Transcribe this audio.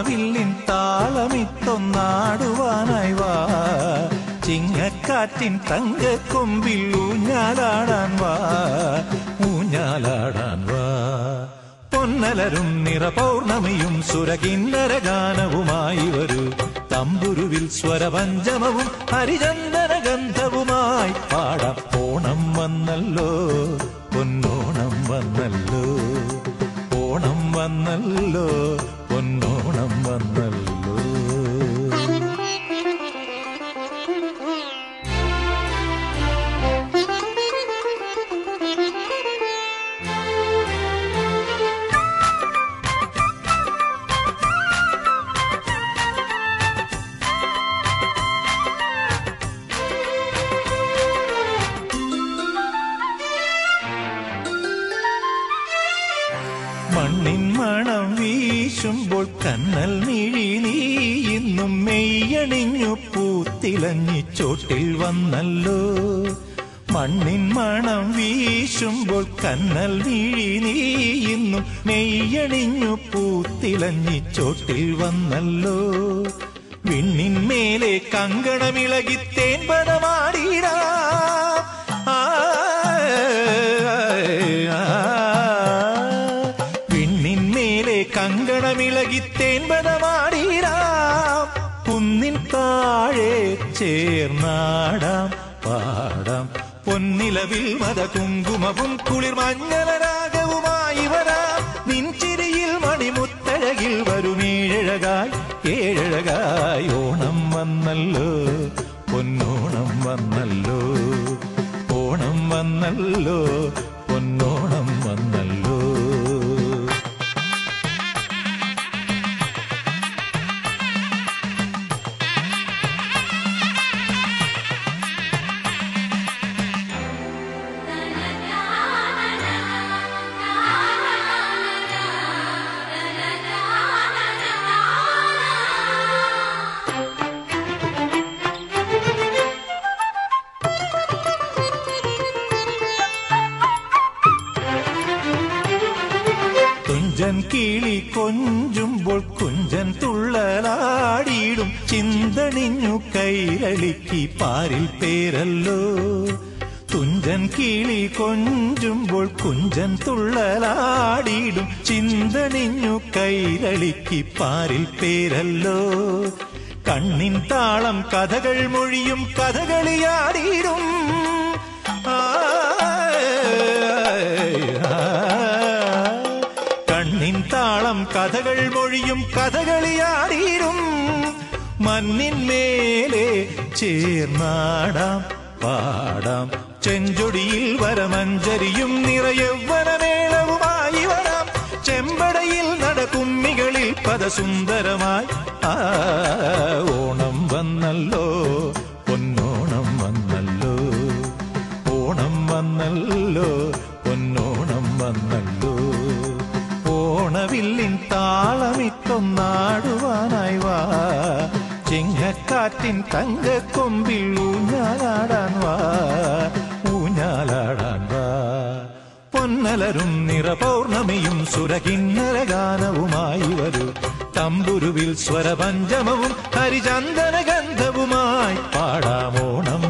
ഓണവില്ലിൻ താളമിട്ടൊന്നാടുവാനായി വാ, ചിങ്ങക്കാറ്റിൻ തങ്കക്കൊമ്പിൽ ഊഞ്ഞാലാടാൻ വാ, ഊഞ്ഞാലാടാൻ വാ. പൊന്നലരും നിറപൗർണമിയും സുരകിന്നര ഗാനവുമായി വരൂ, തമ്പുരുവിൽ സ്വരപഞ്ചമവും ഹരിചന്ദന ഗന്ധവുമായി പാടാം. ഓണം വന്നല്ലോ, പൊന്നോണം വന്നല്ലോ, ഓണം വന്നല്ലോ, പൊന്നോണം വന്നല്ലോ. മണ്ണിൻ മണം വീശുമ്പോൾ കന്നൽ മിഴി നീ ഇന്നും മെയ്യണിഞ്ഞു പൂത്തിലഞ്ഞി ചോട്ടിൽ വന്നല്ലോ. മണ്ണിൻ മണം വീശുമ്പോൾ കന്നൽ മിഴി നീ ഇന്നും മെയ്യണിഞ്ഞു പൂത്തിലഞ്ഞി ചോട്ടിൽ വന്നല്ലോ. വിണ്ണിന്മേലെ കങ്കണമിളകി തേൻപദമാടിടാ, കങ്കണമിളകി തേൻപദമാടിടാം. കുന്നിൻ താഴെ ചേർന്നാടാം പാടാം, പൊന്നിലവിൽ മത കുങ്കുമവും കുളിർ മഞ്ഞളരാഗവുമായി വരാം. നിൻചിരിയിൽ മണിമുത്തഴകിൽ വരുമേഴഴകായി ഏഴഴകായി. ഓണം വന്നല്ലോ, പൊന്നോണം വന്നല്ലോ, ഓണം വന്നല്ലോ, പൊന്നോണം വന്നല്ലോ. തുഞ്ചൻ കിളി കൊഞ്ചുമ്പോൾ കുഞ്ചൻ തുള്ളലാടിയിടും, ചിന്തണിഞ്ഞു കൈരളിക്ക് പാരിൽ പേരല്ലോ. തുഞ്ചൻ കിളി കൊഞ്ചുമ്പോൾ കുഞ്ചൻ തുള്ളലാടിയിടും, ചിന്തണിഞ്ഞു കൈരളിക്ക് പാരിൽ പേരല്ലോ. കണ്ണിൻ താളം കഥകൾ മൊഴിയും കഥകളിയാടിയിടും, കണ്ണിൻ താളം കഥകൾ മൊഴിയും കഥകളിയാടിയിടും. മണ്ണിന്മേലെ ചേർന്നാടാം പാടാം, ചെഞ്ചൊടിയിൽ വരമഞ്ചരിയും നിറയൗവനമേളവുമായി വരാം. ചെമ്പടയിൽ നടകുമ്മികളിൽ പദസുന്ദരമായി. ഓണം വന്നല്ലോ, പൊന്നോണം വന്നല്ലോ, ഓണം വന്നല്ലോ, പൊന്നോണം വന്നല്ലോ. ഓണവില്ലിൻ താളമിട്ടൊന്നാടുവാനായി വാ, ചിങ്ങക്കാറ്റിൻ തങ്കക്കൊമ്പിൽ ഊഞ്ഞാലാടാൻ വാ, ഊഞ്ഞാലാടാൻ വാ. പൊന്നലരും നിറപൗർണമിയും സുരകിന്നര ഗാനവുമായി വരൂ, തമ്പുരുവിൽ സ്വരപഞ്ചമവും ഹരിചന്ദന ഗന്ധവുമായി പാടാം. ഓണം